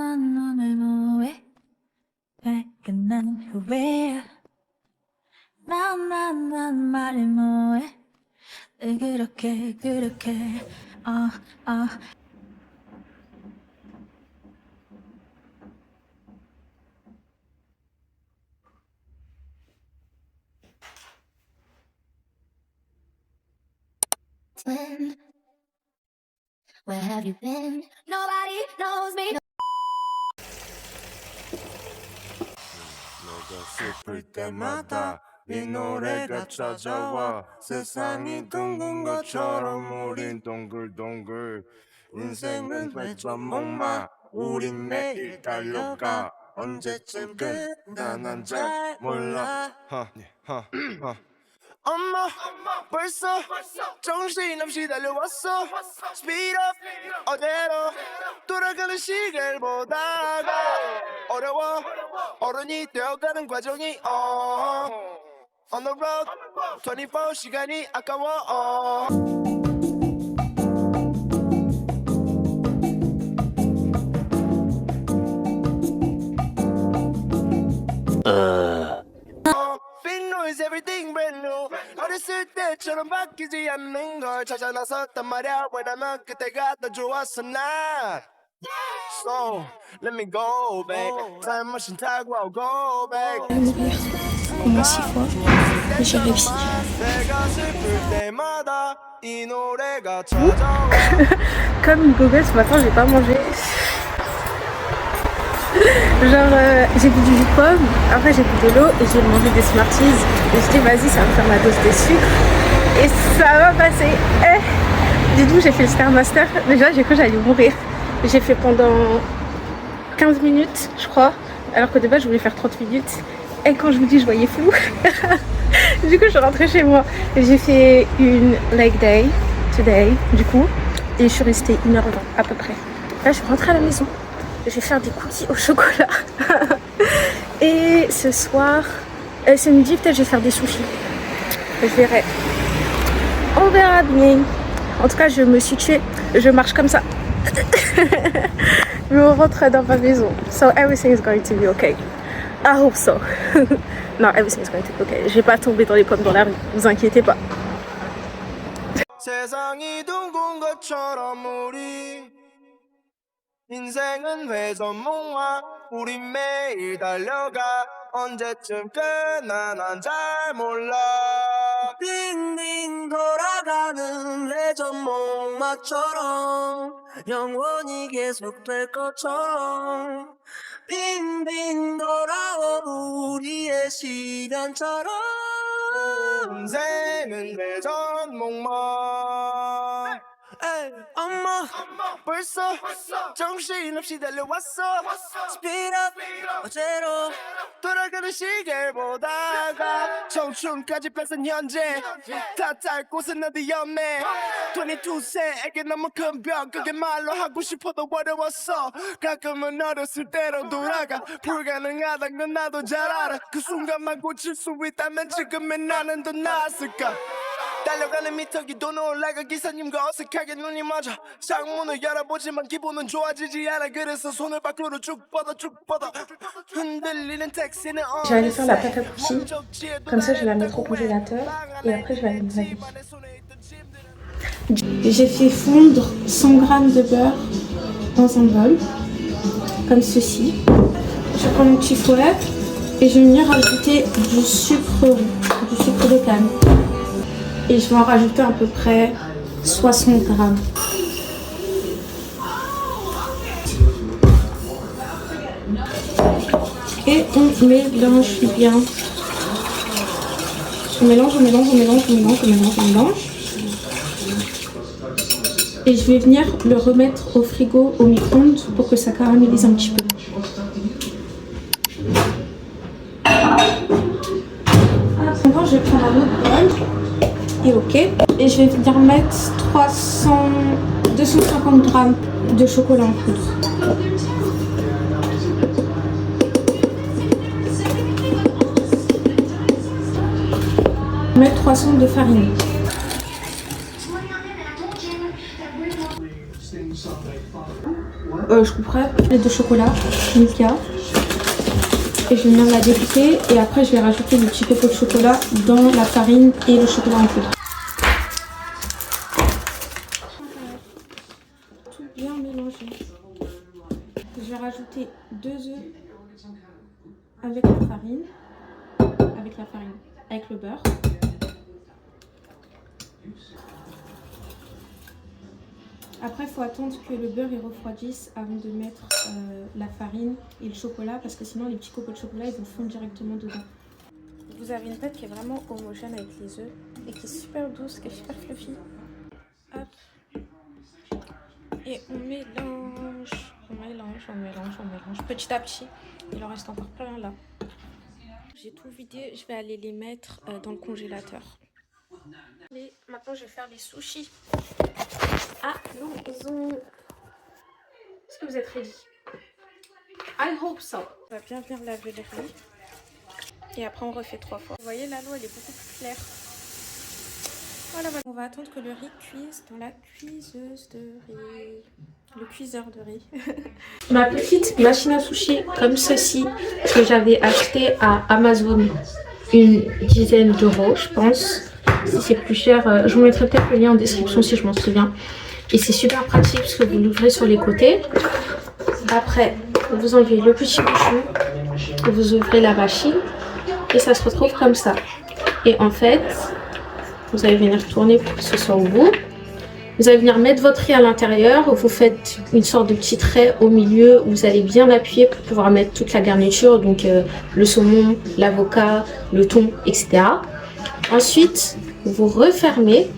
난 오늘 뭐해 끝난 후에 난 말을 뭐해 그렇게 Where have you been? Nobody knows me. 너가 슬플 때마다 이 노래가 찾아와 세상이 둥근 것처럼 우린 동글동글 인생은 회전목마 우린 매일 달려가 언제쯤 끝나 난 잘 몰라 엄마 벌써 정신없이 달려왔어 Speed up 어제로 돌아가는 시계를 보다가 어려워 어른이 되어가는 과정이 On the road 24 시간이 아까워 Big noise, everything brand new. 어렸을 때처럼 바뀌지 않는 걸 찾아 나섰단 말야. 왜냐면 그때가 더 좋았어 난. So let me go back. Time machine 타고 I'll go back. Au moins 6 fois, et j'ai réussi. 내가 슬플 때마다 이 노래가 찾아와. Comme une goguette, ce matin, j'ai pas mangé. Genre, j'ai bu du jus de pomme, après j'ai bu de l'eau et j'ai mangé des Smarties. Et je dis, vas-y, ça va me faire ma dose de sucre. Et ça va passer. Dites-vous, j'ai fait le Stairmaster. Déjà, j'ai cru que j'allais mourir. J'ai fait pendant 15 minutes, je crois. Alors qu'au départ, je voulais faire 30 minutes. Et quand je vous dis, je voyais flou. Du coup, je suis rentrée chez moi. J'ai fait une leg day today, du coup. Et je suis restée 1h20 à peu près. Là, je suis rentrée à la maison. Je vais faire des cookies au chocolat. Et ce soir, ce midi, peut-être je vais faire des sushis. Je verrai. On verra bien. En tout cas, je me suis tuée. Je marche comme ça. Je rentre dans ma maison. So everything is going to be okay. I hope so. No, everything is going to be okay. Je vais pas tomber dans les pommes dans la rue. Vous inquiétez pas. 세상이 둥근 것처럼 우리 인생은 회전목마 우린 매일 달려가 언제쯤 끝나 난 잘 몰라 빙빙 돌아가는 회전목마처럼 영원히 계속될 것처럼 빙빙 돌아온 우리의 시간처럼 인생은 회전목마 엄마 벌써 정신없이 달려왔어 Speed up 어제로 돌아가는 시계를 보다가 청춘까지 뺏은 현재 다 짤 곳은 어디였네 22세에게 너무 큰 벽 그게 말로 하고 싶어도 어려웠어 가끔은 어렸을 때로 돌아가 불가능하단 건 나도 잘 알아 그 순간만 고칠 수 있다면 지금의 나는 더 나았을까 달려가는 미터기도 놀라가 기사님과 어색하게 눈이 맞아 창문을 열어보지만 기분은 좋아지지 않아 그래서 손을 밖으로 쭉 뻗어 흔들리는 택시는 Je vais aller faire la pâte à cookies. Comme ça, je vais la mettre au congélateur. Et après, je vais aller me laver. J'ai fait fondre 100 g de beurre dans un bol. Comme ceci. Je prends mon petit fouet. Et je vais venir rajouter du sucre de canne. Et je vais en rajouter à peu près 60 grammes. Et on mélange bien. On mélange. Et je vais venir le remettre au frigo, au micro-ondes pour que ça caramélise un petit peu. Maintenant, je vais prendre un autre bol. Et ok. Et je vais venir mettre 250 grammes de chocolat en poudre. Mettre 300 de farine. Je couperai les de chocolat, Milka. Et je vais venir la découper et après je vais rajouter le petit coco de chocolat dans la farine et le chocolat en poudre. Tout bien mélangé. Je vais rajouter 2 œufs avec la farine, avec le beurre. Après, il faut attendre que le beurre refroidisse avant de mettre la farine et le chocolat parce que sinon les petits cocos de chocolat ils vont fondre directement dedans. Vous avez une pâte qui est vraiment homogène avec les œufs et qui est super douce, qui est super fluffy. Hop. Et on mélange, petit à petit. Il en reste encore plein là. J'ai tout vidé, je vais aller les mettre dans le congélateur. Et maintenant je vais faire les sushis. Allons-y. Est-ce que vous êtes ready? I hope so. On va bien venir laver le riz. Et après on refait 3 fois. Vous voyez la l'eau elle est beaucoup plus claire. Voilà, voilà. On va attendre que le riz cuise dans la cuiseuse de riz. Le cuiseur de riz. Ma petite machine à sushi comme ceci que j'avais acheté à Amazon. Une dizaine d'euros je pense. Si c'est plus cher, je vous mettrai peut-être le lien en description si je m'en souviens. Et c'est super pratique parce que vous l'ouvrez sur les côtés. Après, vous enlevez le petit bouchon, vous ouvrez la machine et ça se retrouve comme ça. Et en fait, vous allez venir tourner pour que ce soit au bout. Vous allez venir mettre votre riz à l'intérieur. Vous faites une sorte de petit trait au milieu où vous allez bien appuyer pour pouvoir mettre toute la garniture. Donc le saumon, l'avocat, le thon, etc. Ensuite, vous refermez.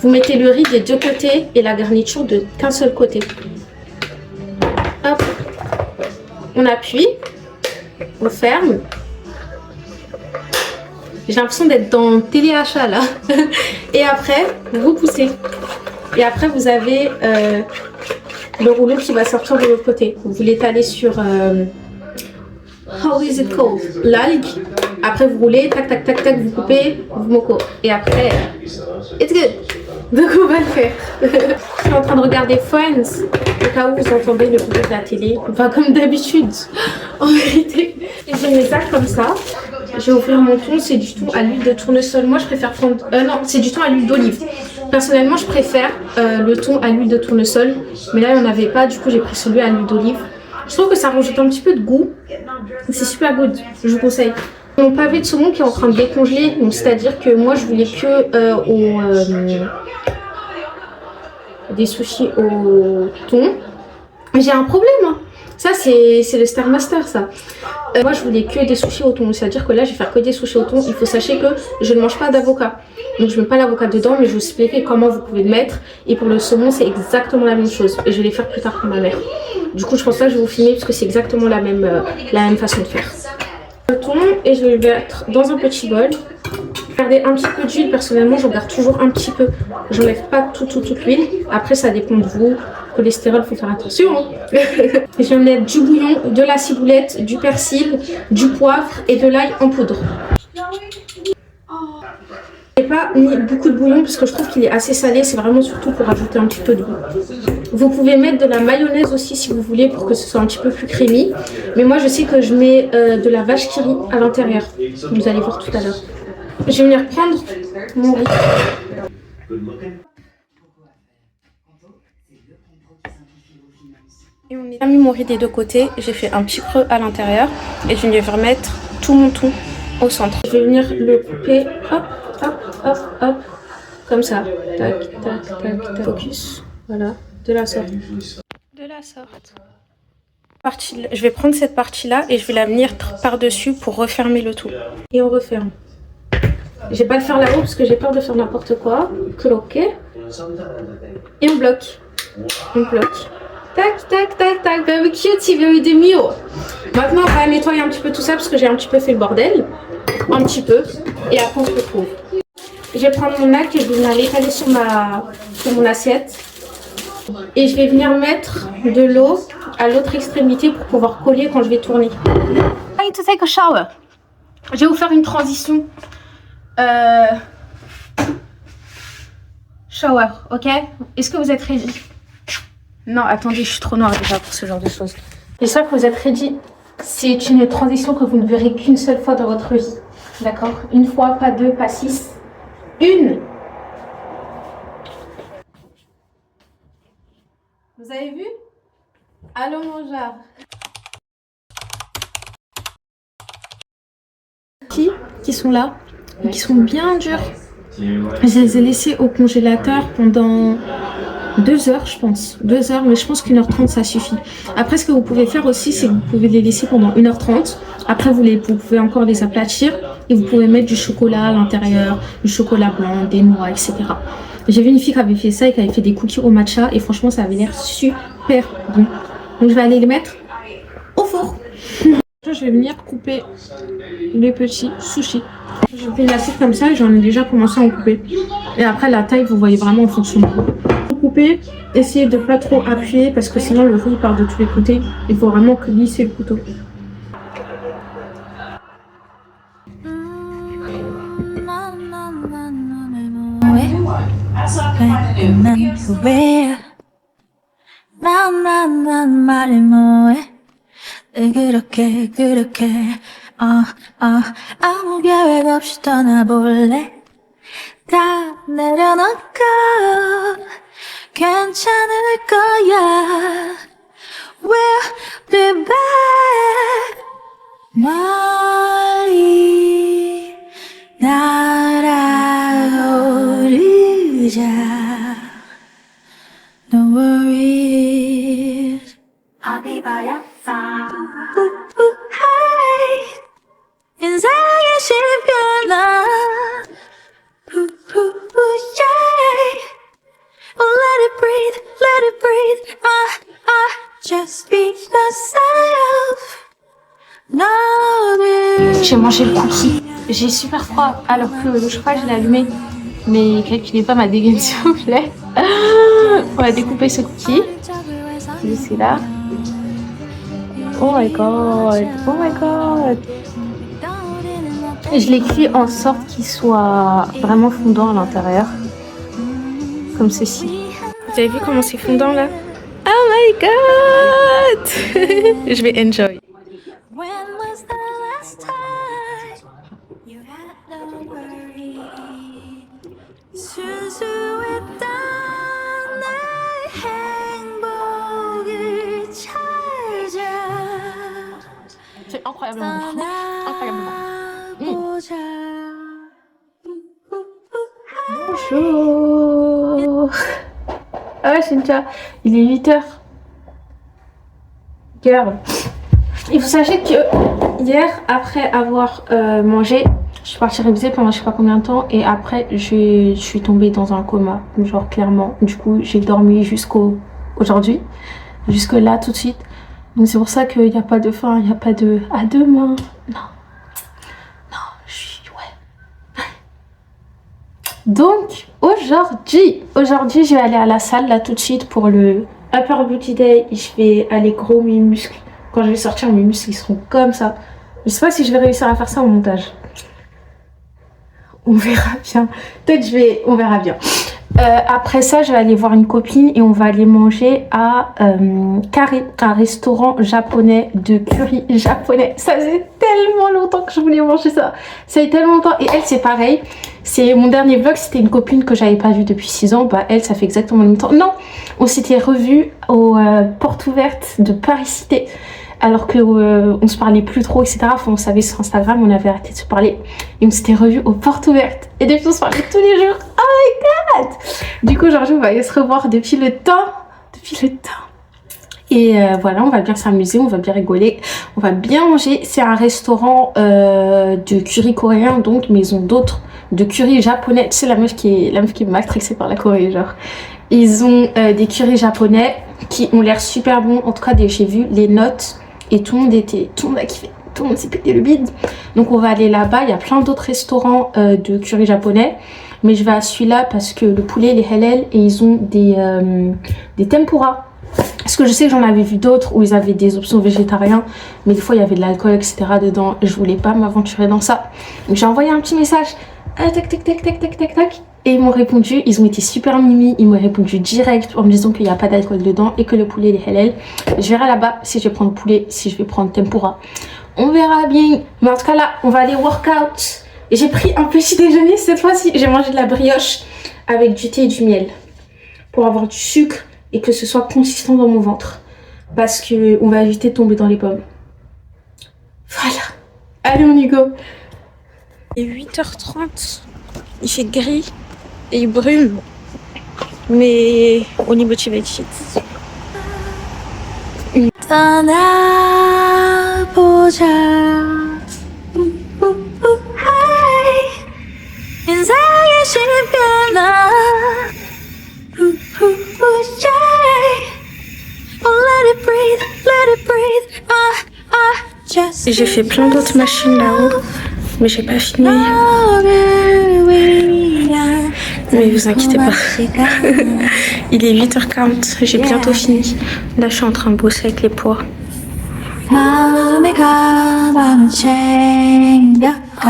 Vous mettez le riz des deux côtés et la garniture qu'un seul côté. Hop. On appuie. On ferme. J'ai l'impression d'être dans téléachat là. Et après, vous poussez. Et après, vous avez le rouleau qui va sortir de l'autre côté. Vous l'étalez sur... how is it called? L'algue. Après, vous roulez, tac, tac, tac, tac, vous coupez, vous moco. Et après, it's good. Donc, on va le faire. Je suis en train de regarder Friends. Au cas où vous entendez le bruit de la télé. Enfin, comme d'habitude, en vérité. Et j'ai mis ça comme ça. Je vais ouvrir mon thon, c'est du thon à l'huile de tournesol. Moi, je préfère prendre... non, c'est du thon à l'huile d'olive. Personnellement, je préfère le thon à l'huile de tournesol. Mais là, il n'y en avait pas. Du coup, j'ai pris celui à l'huile d'olive. Je trouve que ça rajoute un petit peu de goût. C'est super good. Je vous conseille. Mon pavé de saumon qui est en train de décongeler. Donc, c'est-à-dire que moi, je voulais que des sushis au thon. J'ai un problème. Hein. Ça, c'est le Star Master, ça. Moi, je voulais que des sushis au thon. C'est-à-dire que là, je vais faire que des sushis au thon. Il faut sachez que je ne mange pas d'avocat. Donc, je ne mets pas l'avocat dedans, mais je vais vous expliquer comment vous pouvez le mettre. Et pour le saumon, c'est exactement la même chose. Et je vais les faire plus tard pour ma mère. Du coup, je pense pas que je vais vous filmer parce que c'est exactement la même façon de faire. Le thon, et je vais le mettre dans un petit bol. Gardez un petit peu d'huile. Personnellement, j'en garde toujours un petit peu. J'enlève pas toute l'huile. Après, ça dépend de vous. Cholestérol, faut faire attention. Hein. Je vais mettre du bouillon, de la ciboulette, du persil, du poivre et de l'ail en poudre. Je n'ai pas mis beaucoup de bouillon parce que je trouve qu'il est assez salé. C'est vraiment surtout pour ajouter un petit peu de goût. Vous pouvez mettre de la mayonnaise aussi si vous voulez pour que ce soit un petit peu plus creamy. Mais moi, je sais que je mets de la vache qui rit à l'intérieur. Vous allez voir tout à l'heure. Je vais venir prendre mon riz. Et on a mis mon riz des deux côtés. J'ai fait un petit creux à l'intérieur. Et je vais venir remettre tout mon thon au centre. Je vais venir le couper. Hop, hop, hop, hop. Comme ça. Tac, tac, tac, tac. Focus. Voilà. De la sorte. De la sorte. Je vais prendre cette partie-là et je vais la venir par-dessus pour refermer le tout. Et on referme. Je vais pas le faire là-haut parce que j'ai peur de faire n'importe quoi. Cloquer. Et on bloque. On bloque. Tac, tac, tac, tac. Very cute, very demure. Maintenant, on va nettoyer un petit peu tout ça parce que j'ai un petit peu fait le bordel. Un petit peu. Et après, on se retrouve. Je vais prendre mon nac et je vais venir l'étaler sur mon assiette. Et je vais venir mettre de l'eau à l'autre extrémité pour pouvoir coller quand je vais tourner. I need to take a shower. Je vais vous faire une transition. Shower, ok? Est-ce que vous êtes ready? Non, attendez, je suis trop noire déjà pour ce genre de choses. J'espère que vous êtes ready. C'est une transition que vous ne verrez qu'une seule fois dans votre vie. D'accord? Une fois, pas deux, pas six. Une! Vous avez vu? Allô, mon genre. Qui sont là, qui sont bien durs. Je les ai laissés au congélateur pendant 2 heures, je pense. 2 heures, mais je pense qu'1h30, ça suffit. Après, ce que vous pouvez faire aussi, c'est que vous pouvez les laisser pendant 1h30. Après, vous pouvez encore les aplatir et vous pouvez mettre du chocolat à l'intérieur, du chocolat blanc, des noix, etc. J'ai vu une fille qui avait fait ça et qui avait fait des cookies au matcha et franchement, ça avait l'air super bon. Donc, je vais aller les mettre au four. Je vais venir couper les petits sushis. Je fais une assiette comme ça et j'en ai déjà commencé à en couper. Et après, la taille, vous voyez vraiment en fonction de vous. Couper, essayez de pas trop appuyer parce que sinon le riz part de tous les côtés. Il faut vraiment glisser le couteau. 난 말을 뭐해 그렇게 아무 계획 없이 떠나볼래 다 내려놓고 괜찮을 거야 We'll be back 멀리 날아오르자 No worries 어디 버렸어 인생의 신변아 yeah. Let it breathe just be yourself J'ai mangé le cookie. J'ai super froid alors que le chauffage je l'ai allumé. Mais calculez pas ma dégaine s'il vous plaît. On va découper ce cookie. Celui-ci là. Oh my god. Je l'ai cuit en sorte qu'il soit vraiment fondant à l'intérieur. Comme ceci. Vous avez vu comment c'est fondant là? Oh my god. Je vais enjoy. When was the last time you had no worry 순수했던 내 행복을 찾아 C'est incroyablement bon. 떠나보자 Bonjour. Ah Cynthia, il est 8h. Girl. Il faut sachez que hier, après avoir mangé, je suis partie réviser pendant je sais pas combien de temps et après je suis tombée dans un coma, genre clairement. Du coup, j'ai dormi jusqu'aujourd'hui, jusque là tout de suite. Donc c'est pour ça qu'il n'y a pas de faim, il n'y a pas de à demain. Non, je suis ouais. Donc aujourd'hui, je vais aller à la salle là tout de suite pour le Upper Booty Day et je vais aller gros mes muscles. Quand je vais sortir, mes muscles ils seront comme ça. Je sais pas si je vais réussir à faire ça au montage. On verra bien. Peut-être on verra bien. Après ça, je vais aller voir une copine et on va aller manger à Carré, un restaurant japonais de curry japonais. Ça faisait tellement longtemps que je voulais manger ça. Ça fait tellement longtemps. Et elle, c'est pareil. C'est mon dernier vlog, c'était une copine que j'avais pas vue depuis 6 ans. Bah elle, ça fait exactement le même temps. Non, on s'était revus aux portes ouvertes de Paris Cité. Alors que on se parlait plus trop, etc. Enfin, on savait sur Instagram, on avait arrêté de se parler. Et on s'était revus aux portes ouvertes. Et depuis, on se parlait tous les jours. Oh my god! Du coup, aujourd'hui, on va aller se revoir depuis le temps. Et voilà, on va bien s'amuser, on va bien rigoler, on va bien manger. C'est un restaurant de curry coréen, donc, mais ils ont d'autres de curry japonais. Tu sais, la meuf qui est matrixée par la Corée, genre. Ils ont des currys japonais qui ont l'air super bons. En tout cas, j'ai vu les notes. Et tout le monde a kiffé, tout le monde s'est pété le bide. Donc on va aller là-bas, il y a plein d'autres restaurants de curry japonais. Mais je vais à celui-là parce que le poulet il est halal et ils ont des tempura. Parce que je sais que j'en avais vu d'autres où ils avaient des options végétariennes. Mais des fois il y avait de l'alcool etc. dedans. Je voulais pas m'aventurer dans ça. Donc j'ai envoyé un petit message. Tac. et ils m'ont répondu, ils ont été super mimi, ils m'ont répondu direct en me disant qu'il n'y a pas d'alcool dedans et que le poulet il est halal. Je verrai là-bas si je vais prendre poulet, si je vais prendre tempura. On verra bien. Mais en tout cas là, on va aller workout. Et j'ai pris un petit déjeuner cette fois-ci. J'ai mangé de la brioche avec du thé et du miel pour avoir du sucre et que ce soit consistant dans mon ventre. Parce que on va éviter de tomber dans les pommes. Voilà. Allez, on y go. Il est 8h30. Il fait gris et il brume. Mais on est motivated. 떠나보자 인생의 신변아 Let it breathe just J'ai fait plein d'autres machines là-haut, mais j'ai pas fini. Mais vous inquiétez pas. Il est 8h40, j'ai bientôt fini. Là, je suis en train de bosser avec les poids. 마음의 가방을 챙겨가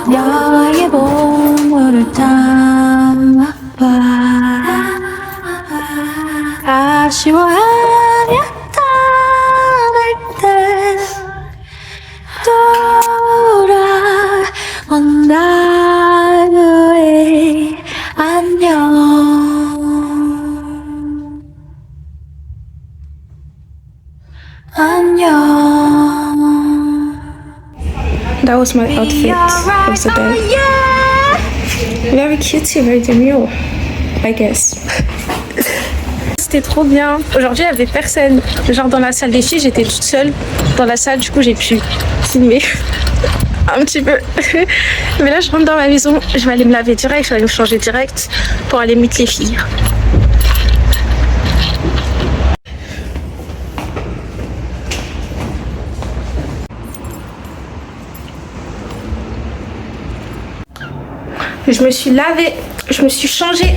너의 보물을 담아봐 아쉬워하며 떠날 때 돌아온다고 해 안녕 That was my outfit of the day. Very cute, very demure, I guess. C'était trop bien. Aujourd'hui, il n'y avait personne. Genre dans la salle des filles, j'étais toute seule dans la salle. Du coup, j'ai pu filmer un petit peu. Mais là, je rentre dans ma maison. Je vais aller me laver direct. Je vais aller me changer direct pour aller meet les filles. Je me suis lavée, je me suis changée.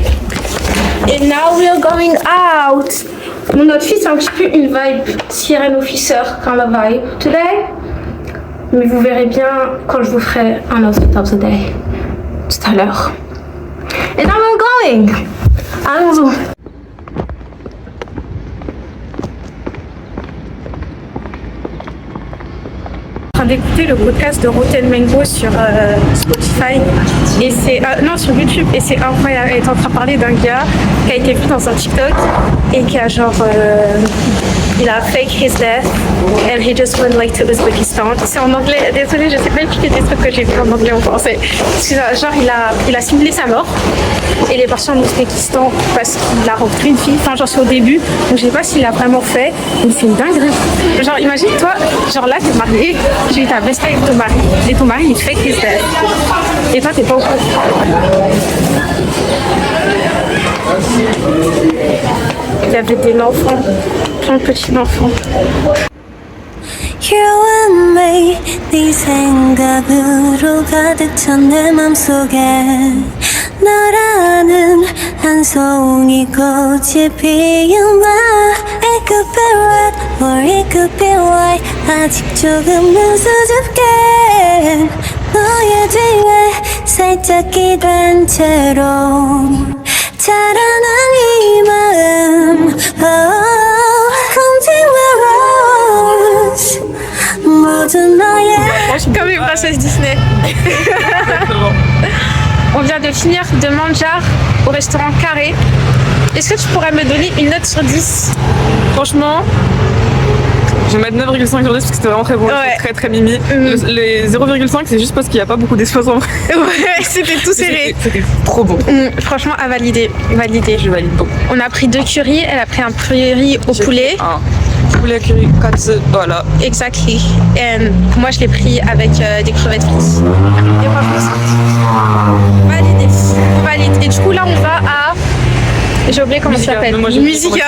Et now we're going out. Mon outfit, c'est un petit peu une vibe Siren Officer kind of vibe today. Mais vous verrez bien quand je vous ferai un outfit of the day tout à l'heure. Et now we're going. Allons-y. En train d'écouter le podcast de Rotten Mango sur Spotify et c'est non sur YouTube et c'est incroyable. Elle est en train de parler d'un gars qui a été vu dans un TikTok et qui a genre il a fake his death and he just went like to Uzbekistan. C'est en anglais, désolée, je sais pas expliquer des trucs que j'ai vu en anglais en français. Genre il a simulé sa mort et il est parti en Ouzbékistan parce qu'il a rencontré une fille, enfin genre c'est au début, donc je sais pas s'il l'a vraiment fait, mais c'est une dinguerie. Genre imagine toi, genre là t'es marié, tu es ta best avec ton mari et ton mari il fake his death et toi t'es pas au courant. Il y avait des enfants, plein de petits enfants. You and me 네 생각으로 가득 찬 내 맘속에 너라는 한 송이 꽃이 피어나 It could be red or it could be white 아직 조금은 수줍게 너의 뒤에 살짝 기댄 채로 자라난 이 마음 Rose 모든 너의 Comme les princesses Disney. On vient de finir de manger au restaurant Carré. Est-ce que tu pourrais me donner une note sur 10? Franchement, je vais mettre 9,5 sur 10 parce que c'était vraiment très bon, Ouais. c'était très très mimi. Les 0,5 c'est juste parce qu'il n'y a pas beaucoup d'espace en vrai. Ouais, c'était tout serré. C'était trop bon. Franchement, à valider. Validé. Je valide bon. On a pris 2 currys, elle a pris un curry au J'ai poulet. pris un poulet curry katsu, voilà. Exactly. Et moi, je l'ai pris avec des crevettes frites. Et franchement, c'est validé. On valide. Et du coup, là, on va à... J'ai oublié comment ça Musica. s'appelle. Non, moi, j'ai Musica.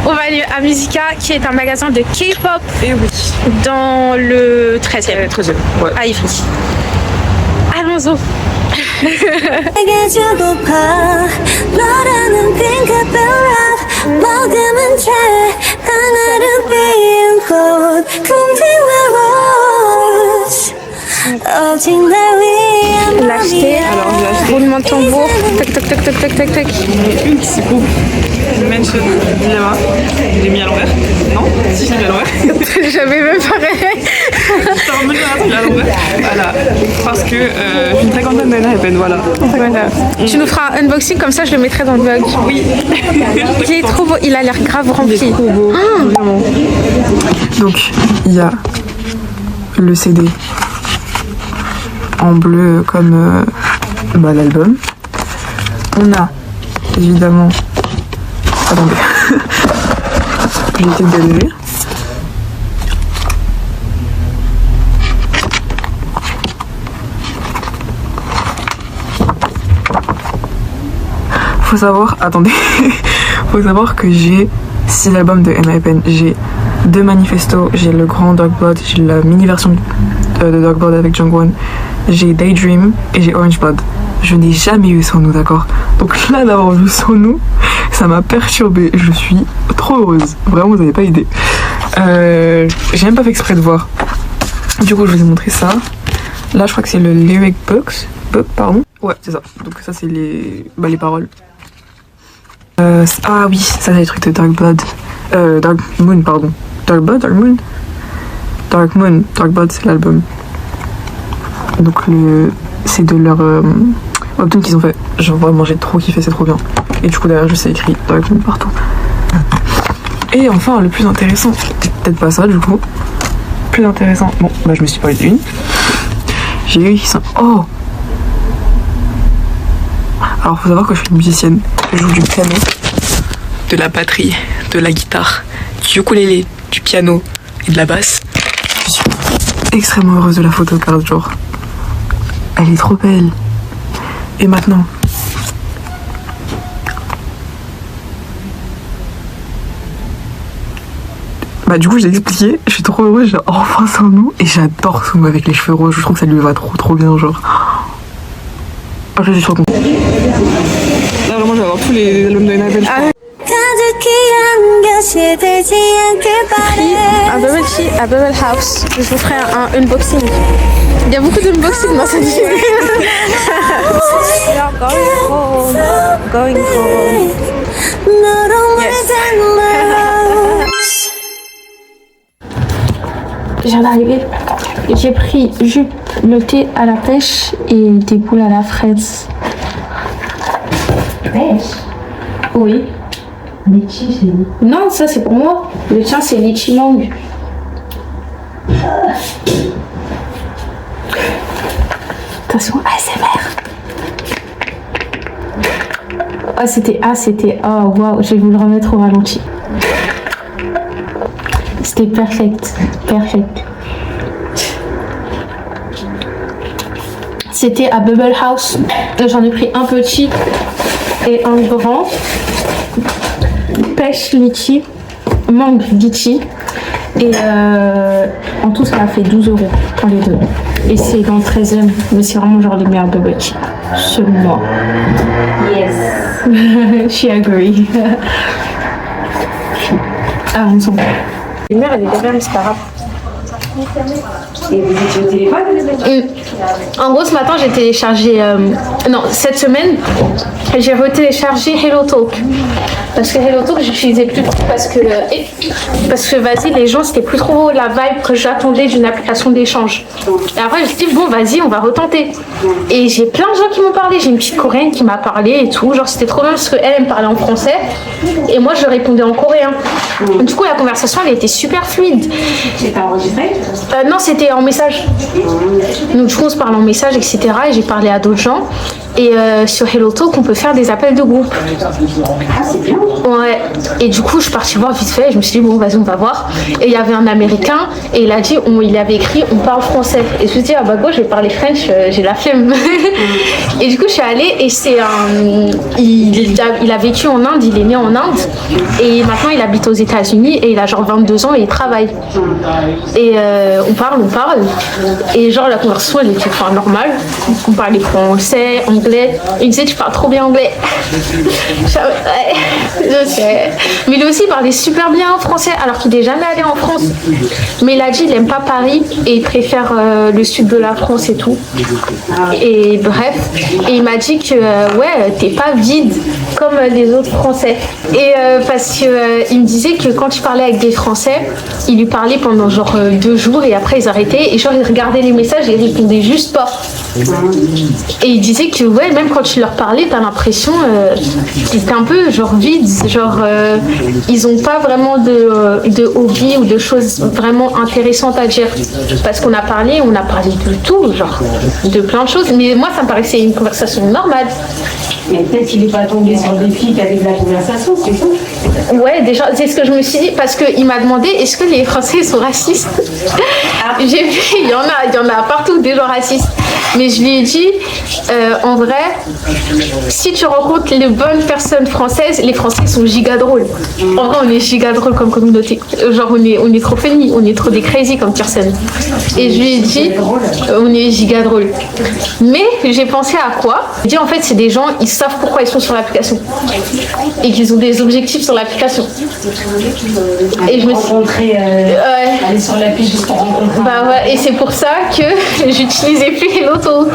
On va aller à Musica, qui est un magasin de K-pop Et oui. dans le 13e. 13e, ouais. À Ivry. Allons-y. 내게 주고파 너라는 핑크빛 랍 머금은 채 하나를 피운 꽃 Come be my rose 오직 날 위해 Roulement de tambour. Tac, tac, tac, tac, tac, tac, tac. Une qui se coupe. Mansion Dilemma. J'ai mis à l'envers. Non, si je l'ai mis à l'envers. J'avais même pareil. Je t'en remets un truc à l'envers. Voilà. Parce que je suis une très grande fan de NHN, voilà. Voilà. Tu nous feras un unboxing comme ça, je le mettrai dans le vlog. Oui. Il est trop beau, il a l'air grave rempli. Vraiment. Donc, il y a le CD en bleu comme l'album. On a évidemment. Attendez. J'ai été galérée. Faut savoir, attendez, faut savoir que j'ai 6 albums de NHN. J'ai 2 manifestos, j'ai le grand Dark Blood, j'ai la mini version de Dark Blood avec Jungwon, j'ai Daydream et j'ai Orange Blood. Je n'ai jamais eu Sonu, d'accord? Donc là d'avoir vu Sonu, ça m'a perturbée. Je suis trop heureuse. Vraiment, vous n'avez pas idée. J'ai même pas fait exprès de voir. Du coup, je vous ai montré ça. Là, je crois que c'est le lyric book, pardon. Ouais, c'est ça. Donc ça, c'est les paroles. Ah oui, ça c'est les trucs de Dark Blood. Dark Moon, pardon. Dark Blood, Dark Moon. Dark Moon, Dark Blood, c'est l'album. Donc c'est de leur webtoon qu'ils ont fait. Genre vraiment, j'ai trop kiffé, c'est trop bien. Et du coup derrière, je sais écrit Dark Moon partout. Et enfin, le plus intéressant, peut-être pas ça du coup. Plus intéressant. Bon, bah je me suis parlé d'une. J'ai eu ça. Oh. Alors faut savoir que je suis une musicienne. Je joue du piano, de la batterie, de la guitare, du ukulélé, du piano et de la basse. Je suis extrêmement heureuse de la photocard, genre. Elle est trop belle. Et maintenant, bah du coup je l'ai expliqué, je suis trop heureuse, j'ai enfin Sonu et j'adore Sonu avec les cheveux roses, je trouve que ça lui va trop bien, genre. Oh, je suis trop contente. Là vraiment je vais avoir tous les albums de NHN. Un bubble tea à Bubble House. Je vous ferai un unboxing. Il y a beaucoup d'unboxing dans cette vidéo. We are going home. Yes. Je viens d'arriver. J'ai pris jupe, le thé à la pêche et des boules à la fraise. Pêche? Oui. Litchi, c'est... Non, ça c'est pour moi. Le tien c'est litchi mangue. Attention, ASMR. C'était... Oh waouh, je vais vous le remettre au ralenti. C'était perfect. C'était à Bubble House. J'en ai pris un petit et un grand. Pêche litchi, mangue litchi. Et en tout, ça m'a fait 12 € pour les deux. Et c'est dans le 13e, mais c'est vraiment genre les meilleurs bubble tea. Selon moi. Yes. She agree. Ah, on s'en fout. La lumière, elle est derrière, mais c'est pas grave. Et vous étiez au téléphone? En gros, ce matin, j'ai téléchargé... non, cette semaine, j'ai retéléchargé HelloTalk. Parce que HelloTalk, j'utilisais plus trop parce que vas-y, les gens, c'était plus trop la vibe que j'attendais d'une application d'échange. Et après, je me suis dit, bon, vas-y, on va retenter. Et j'ai plein de gens qui m'ont parlé. J'ai une petite coréenne qui m'a parlé et tout. Genre, c'était trop bien parce qu'elle me parlait en français. Et moi, je répondais en coréen. Du coup, la conversation, elle était super fluide. C'était enregistré? Non, c'était en message. Donc, du coup, on se parle en message, etc. Et j'ai parlé à d'autres gens. Et sur HelloTalk, on peut faire des appels de groupe. Ah, c'est bien. Ouais. Et du coup, je suis partie voir vite fait. Je me suis dit, bon, vas-y, on va voir. Et il y avait un Américain. Et il a dit, il avait écrit, on parle français. Et je me suis dit, ah bah, go, je vais parler French. J'ai la flemme. Et du coup, je suis allée. Et c'est un. Il a vécu en Inde. Il est né en Inde. Et maintenant, il habite aux États-Unis. Et il a genre 22 ans et il travaille. Et on parle. Et genre, la conversation, elle était normale. On parlait français, anglais. Il disait, tu parles trop bien anglais. Je sais. Mais lui aussi il parlait super bien français alors qu'il n'est jamais allé en France. Mais il a dit il n'aime pas Paris et il préfère le sud de la France et tout. Et bref, et il m'a dit que ouais, t'es pas vide comme les autres Français. Et parce que il me disait que quand il parlait avec des Français, il lui parlait pendant genre 2 jours et après ils arrêtaient et genre ils regardaient les messages et ils répondaient juste pas. Et il disait que ouais, même quand tu leur parlais, t'as l'impression qu'ils étaient un peu genre vides, genre ils ont pas vraiment de hobby ou de choses vraiment intéressantes à dire. Parce qu'on a parlé de tout, genre de plein de choses. Mais moi ça me paraissait une conversation normale. Mais peut-être qu'il n'est pas tombé sur des filles avec la conversation, c'est tout. Ouais, déjà, c'est ce que je me suis dit, parce qu'il m'a demandé est-ce que les Français sont racistes. J'ai vu, il y en a partout des gens racistes. Mais je lui ai dit, en vrai, si tu rencontres les bonnes personnes françaises, les Français sont giga drôles. En vrai, on est giga drôles comme communauté. Genre, on est trop funny, on est trop des crazy comme personne. Et je lui ai dit, on est giga drôles. Mais j'ai pensé à quoi? J'ai dit, en fait, c'est des gens, ils savent pourquoi ils sont sur l'application. Et qu'ils ont des objectifs sur l'application. Et je me suis rencontrée, aller sur l'appli juste pour rencontrer. Bah ouais, et c'est pour ça que j'utilisais plus l'auto.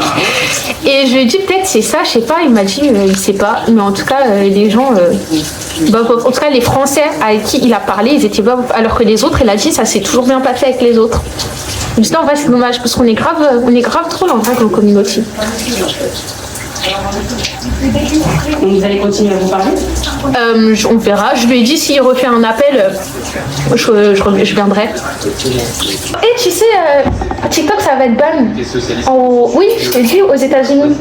Et je lui ai dit peut-être c'est ça, je sais pas, il m'a dit il sait pas, mais en tout cas les gens, en tout cas les Français avec qui il a parlé, ils étaient pas, alors que les autres, il a dit ça s'est toujours bien passé avec les autres. Juste en vrai c'est dommage parce qu'on est grave trop en vrai comme communauté. Vous allez continuer à vous parler? On verra. Je lui ai dit s'il refait un appel, je viendrai. Et tu sais, TikTok ça va être ban. Oui, je t'ai dit aux États-Unis.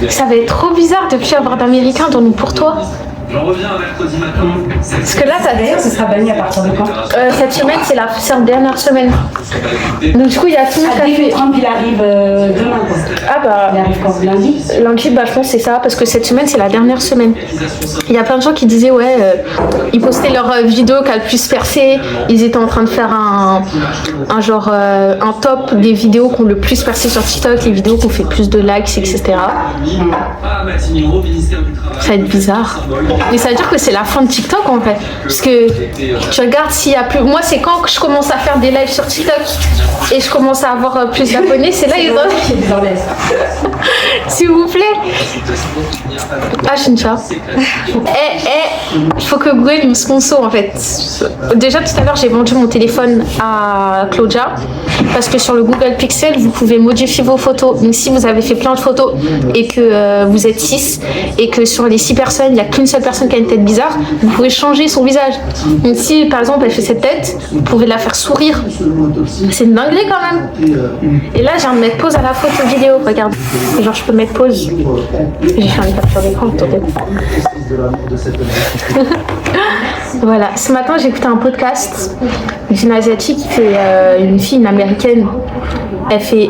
Ça va être trop bizarre de plus avoir d'Américains dans nous pour toi. J'en reviens un mercredi matin. Parce que là, D'ailleurs, ce sera banni à partir de quand? cette semaine, c'est la dernière semaine. Donc du coup, il y a tout le monde qui a Dès fait. que Trump il arrive demain, quoi. Ah bah. Il arrive quand? Lundi? Lundi, bah, je pense que c'est ça, parce que cette semaine, c'est la dernière semaine. Il y a plein de gens qui disaient, ouais, ils postaient leurs vidéos qui a le plus percé. Ils étaient en train de faire un top des vidéos qui ont le plus percé sur TikTok, les vidéos qui ont fait plus de likes, etc. Ça va être bizarre. Mais ça veut dire que c'est la fin de TikTok en fait. Parce que tu regardes s'il y a plus. Moi, c'est quand je commence à faire des lives sur TikTok et je commence à avoir plus d'abonnés, c'est là ils enlèvent. S'il vous plaît. Ah, Chincha. Il faut que Google me sponsor en fait. Déjà tout à l'heure, j'ai vendu mon téléphone à Claudia parce que sur le Google Pixel, vous pouvez modifier vos photos. Donc si vous avez fait plein de photos et que vous êtes 6 et que sur les 6 personnes, il n'y a qu'une seule personne qui a une tête bizarre, vous pouvez changer son visage. Donc si par exemple elle fait cette tête, vous pouvez la faire sourire. C'est une dinguerie quand même. Et là, j'ai envie de mettre pause à la photo vidéo. Regarde, genre je peux mettre pause. J'ai fait une capture d'écran, peut-être. Voilà, ce matin j'ai écouté un podcast d'une asiatique qui fait une fille, une américaine. Elle fait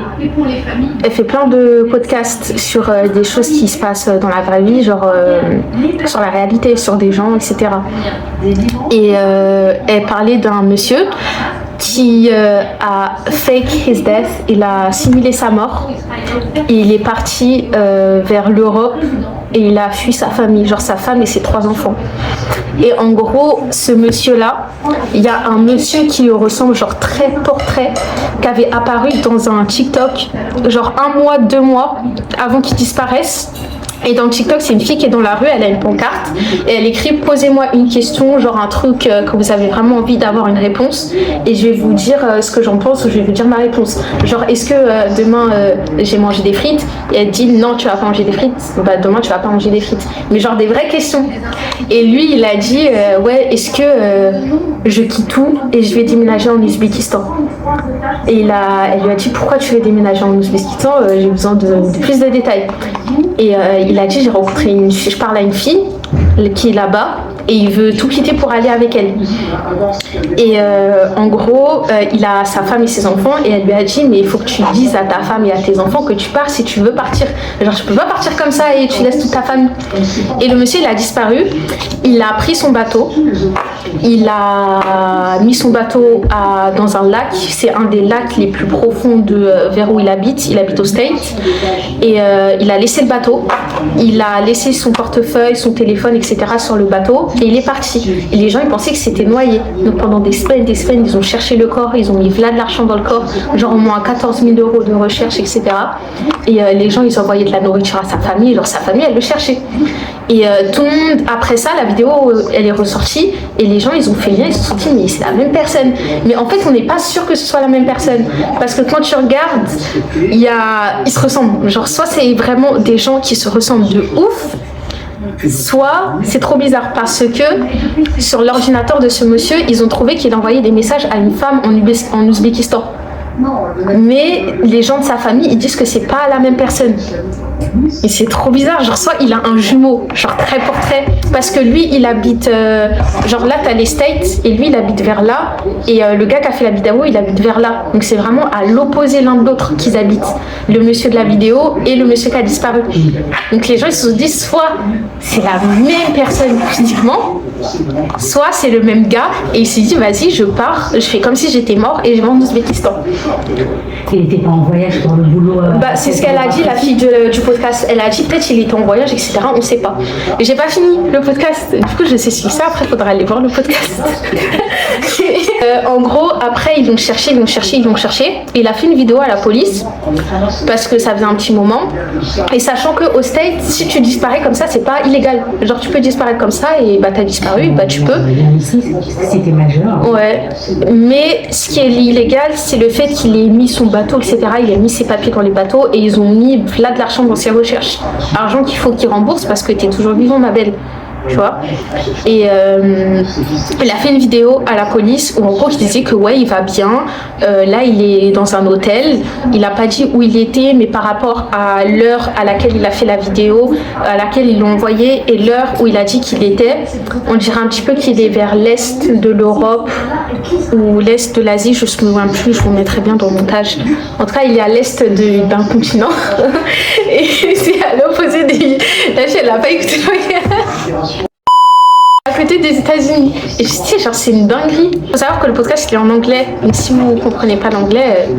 plein de podcasts sur des choses qui se passent dans la vraie vie, genre sur la réalité, sur des gens, etc. Et elle parlait d'un monsieur qui a fake his death, il a simulé sa mort et il est parti vers l'Europe et il a fui sa famille, genre sa femme et ses 3 enfants. Et en gros, ce monsieur-là, il y a un monsieur qui lui ressemble, genre très portrait, qui avait apparu dans un TikTok, genre 1 mois, 2 mois avant qu'il disparaisse. Et dans le TikTok, c'est une fille qui est dans la rue, elle a une pancarte et elle écrit « Posez-moi une question, genre un truc que vous avez vraiment envie d'avoir une réponse et je vais vous dire ce que j'en pense ou je vais vous dire ma réponse. Genre, est-ce que demain j'ai mangé des frites ?» Et elle dit « Non, tu vas pas manger des frites. Bah demain, tu vas pas manger des frites. » Mais genre des vraies questions. Et lui, il a dit « Ouais, est-ce que je quitte tout et je vais déménager en Ouzbékistan ?» Et elle lui a dit « Pourquoi tu veux déménager en Ouzbékistan? J'ai besoin de plus de détails. » Et il a dit, je parle à une fille qui est là-bas et il veut tout quitter pour aller avec elle. Et en gros, il a sa femme et ses enfants et elle lui a dit mais il faut que tu dises à ta femme et à tes enfants que tu pars si tu veux partir. Genre je peux pas partir comme ça et tu laisses toute ta famille. Et le monsieur il a disparu, il a pris son bateau, il a mis son bateau dans un lac, c'est un des lacs les plus profonds vers où il habite au States, et il a laissé le bateau, il a laissé son portefeuille, son téléphone, etc. sur le bateau et il est parti. Et les gens ils pensaient que c'était noyé, donc pendant des semaines ils ont cherché le corps, ils ont mis de l'argent dans le corps, genre au moins 14 000 € de recherche, etc. Et les gens ils envoyaient de la nourriture à sa famille, alors sa famille elle le cherchait. Et tout le monde, après ça, la vidéo elle est ressortie et les gens ils ont fait rien, ils se sont dit mais c'est la même personne. Mais en fait on n'est pas sûr que ce soit la même personne parce que quand tu regardes, ils se ressemblent. Genre soit c'est vraiment des gens qui se ressemblent de ouf, soit c'est trop bizarre parce que sur l'ordinateur de ce monsieur ils ont trouvé qu'il envoyait des messages à une femme en Ouzbékistan. Mais les gens de sa famille ils disent que c'est pas la même personne. Et c'est trop bizarre, genre soit il a un jumeau, genre très portrait, parce que lui il habite, genre là t'as les States et lui il habite vers là, et le gars qui a fait la vidéo il habite vers là, donc c'est vraiment à l'opposé l'un de l'autre qu'ils habitent, le monsieur de la vidéo et le monsieur qui a disparu. Donc les gens ils se sont dit soit c'est la même personne physiquement, soit c'est le même gars et il s'est dit vas-y je pars, je fais comme si j'étais mort et je vais en Ouzbékistan. Il était pas en voyage pour le boulot. C'est ce qu'elle a dit, la fille du podcast. Elle a dit peut-être qu'il était en voyage, etc. On sait pas. Et j'ai pas fini le podcast. Du coup, je sais si ça. Après, il faudra aller voir le podcast. En gros, après, ils l'ont cherché. Et il a fait une vidéo à la police parce que ça faisait un petit moment. Et sachant qu'au States, si tu disparais comme ça, c'est pas illégal. Genre, tu peux disparaître comme ça et bah t'as disparu, bah tu peux. C'était majeur. Ouais. Mais ce qui est illégal, c'est le fait qu'il ait mis son bateau, etc. Il a mis ses papiers dans les bateaux et ils ont mis là de l'argent dans ses recherches. Argent qu'il faut qu'il rembourse parce que t'es toujours vivant, ma belle. Tu vois. Et il a fait une vidéo à la police où en gros il disait que ouais il va bien, là il est dans un hôtel, il a pas dit où il était mais par rapport à l'heure à laquelle il a fait la vidéo, à laquelle ils l'ont envoyé et l'heure où il a dit qu'il était, on dirait un petit peu qu'il est vers l'est de l'Europe ou l'est de l'Asie, je me souviens plus, je vous mettrai bien dans le montage. En tout cas il est à l'est d'un continent et c'est à l'opposé des... La fille elle a pas écouté le à côté des États-Unis. Et je sais, genre, c'est une dinguerie. Il faut savoir que le podcast il est en anglais. Donc, si vous ne comprenez pas l'anglais.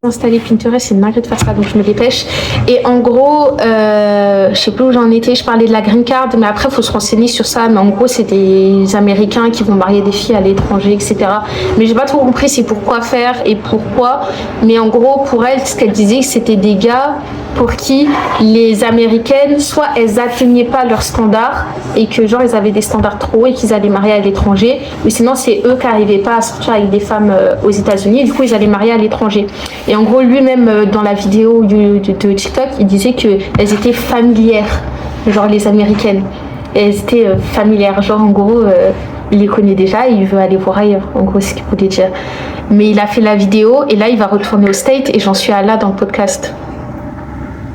Installer Pinterest, c'est une dinguerie de faire ça, donc je me dépêche. Et en gros, je sais plus où j'en étais, je parlais de la green card, mais après, il faut se renseigner sur ça. Mais en gros, c'est des Américains qui vont marier des filles à l'étranger, etc. Mais j'ai pas trop compris c'est pourquoi faire et pourquoi. Mais en gros, pour elle, ce qu'elle disait, c'était des gars pour qui les Américaines, soit elles atteignaient pas leurs standards et que genre ils avaient des standards trop hauts et qu'ils allaient marier à l'étranger, mais sinon c'est eux qui n'arrivaient pas à sortir avec des femmes aux États-Unis, du coup ils allaient marier à l'étranger. Et en gros lui-même dans la vidéo de TikTok, il disait qu'elles étaient familières, genre les Américaines, elles étaient familières, genre en gros il les connaît déjà et il veut aller voir ailleurs, en gros c'est ce qu'il voulait dire. Mais il a fait la vidéo et là il va retourner au States et j'en suis à là dans le podcast.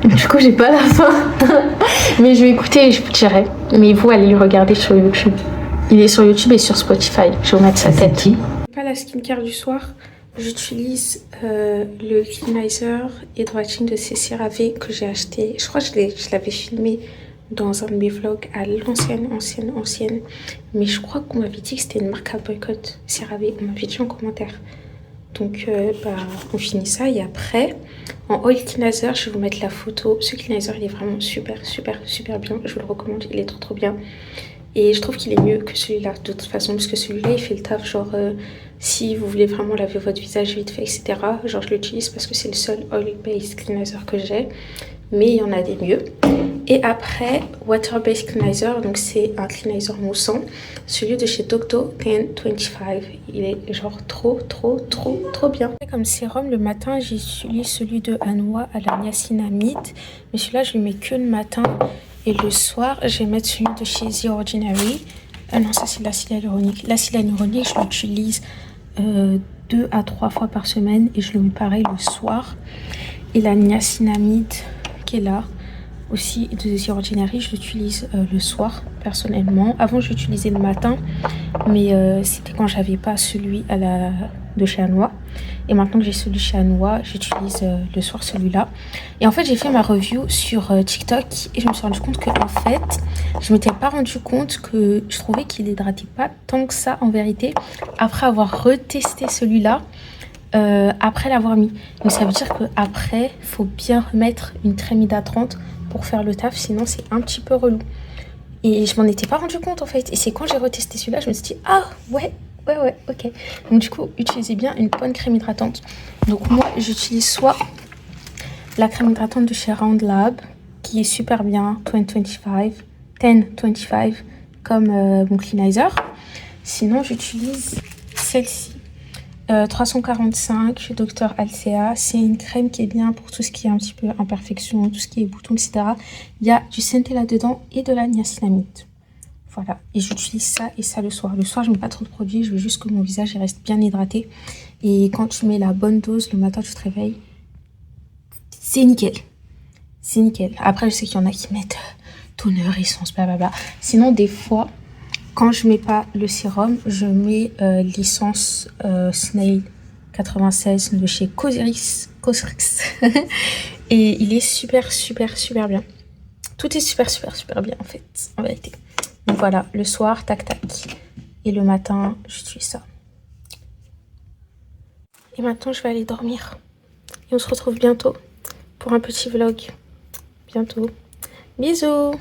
Du coup, j'ai pas la fin. Mais je vais écouter et je vous dirai. Mais vous, allez le regarder sur YouTube. Il est sur YouTube et sur Spotify. Je vais vous mettre sa tête. Pas la skincare du soir. J'utilise le Cleanizer Hydrating de CeraVe que j'ai acheté. Je crois que je l'avais filmé dans un de mes vlogs à l'ancienne. Mais je crois qu'on m'avait dit que c'était une marque à boycott. CeraVe, on m'avait dit en commentaire. Donc on finit ça et après en oil cleanser je vais vous mettre la photo. Ce cleanser il est vraiment super bien, je vous le recommande, il est trop bien et je trouve qu'il est mieux que celui-là de toute façon parce que celui-là il fait le taf, genre si vous voulez vraiment laver votre visage vite fait etc, genre je l'utilise parce que c'est le seul oil based cleanser que j'ai, mais il y en a des mieux. Et après, Water Based Cleanser, donc c'est un cleanser moussant, celui de chez Docto 1025. Il est genre trop bien. Comme sérum, le matin, j'utilise celui de Anwa à la niacinamide, mais celui-là, je le mets que le matin. Et le soir, je vais mettre celui de chez The Ordinary. Non, ça c'est l'acide hyaluronique. L'acide hyaluronique, je l'utilise 2 à 3 fois par semaine et je le mets pareil le soir. Et la niacinamide qui est là. aussi de The Ordinary, je l'utilise le soir personnellement. Avant, je l'utilisais le matin, mais c'était quand j'avais pas celui de chez Anwa. Et maintenant que j'ai celui chez Anwa, j'utilise le soir celui-là. Et en fait, j'ai fait ma review sur TikTok et je me suis rendu compte que en fait, je m'étais pas rendu compte que je trouvais qu'il hydratait pas tant que ça en vérité après avoir retesté celui-là. Après l'avoir mis. Donc ça veut dire qu'après, il faut bien remettre une crème hydratante pour faire le taf, sinon c'est un petit peu relou. Et je m'en étais pas rendu compte en fait. Et c'est quand j'ai retesté celui-là, je me suis dit, ah ouais, ok. Donc du coup, utilisez bien une bonne crème hydratante. Donc moi, j'utilise soit la crème hydratante de chez Round Lab, qui est super bien, 1025, comme mon cleanizer. Sinon, j'utilise celle-ci. 345 chez Dr. Alsea, c'est une crème qui est bien pour tout ce qui est un petit peu imperfection, tout ce qui est boutons, etc. Il y a du centella dedans et de la niacinamide. Voilà, et j'utilise ça et ça le soir. Le soir, je mets pas trop de produits, je veux juste que mon visage il reste bien hydraté. Et quand tu mets la bonne dose, le matin tu te réveilles, c'est nickel. C'est nickel. Après, je sais qu'il y en a qui mettent toner, essence, blablabla. Sinon, des fois, quand je mets pas le sérum, je mets l'essence Snail 96 de chez Cosrx. Et il est super bien. Tout est super bien en fait, en vérité. Donc voilà, le soir, tac. Et le matin, j'utilise ça. Et maintenant, je vais aller dormir. Et on se retrouve bientôt pour un petit vlog. Bientôt. Bisous!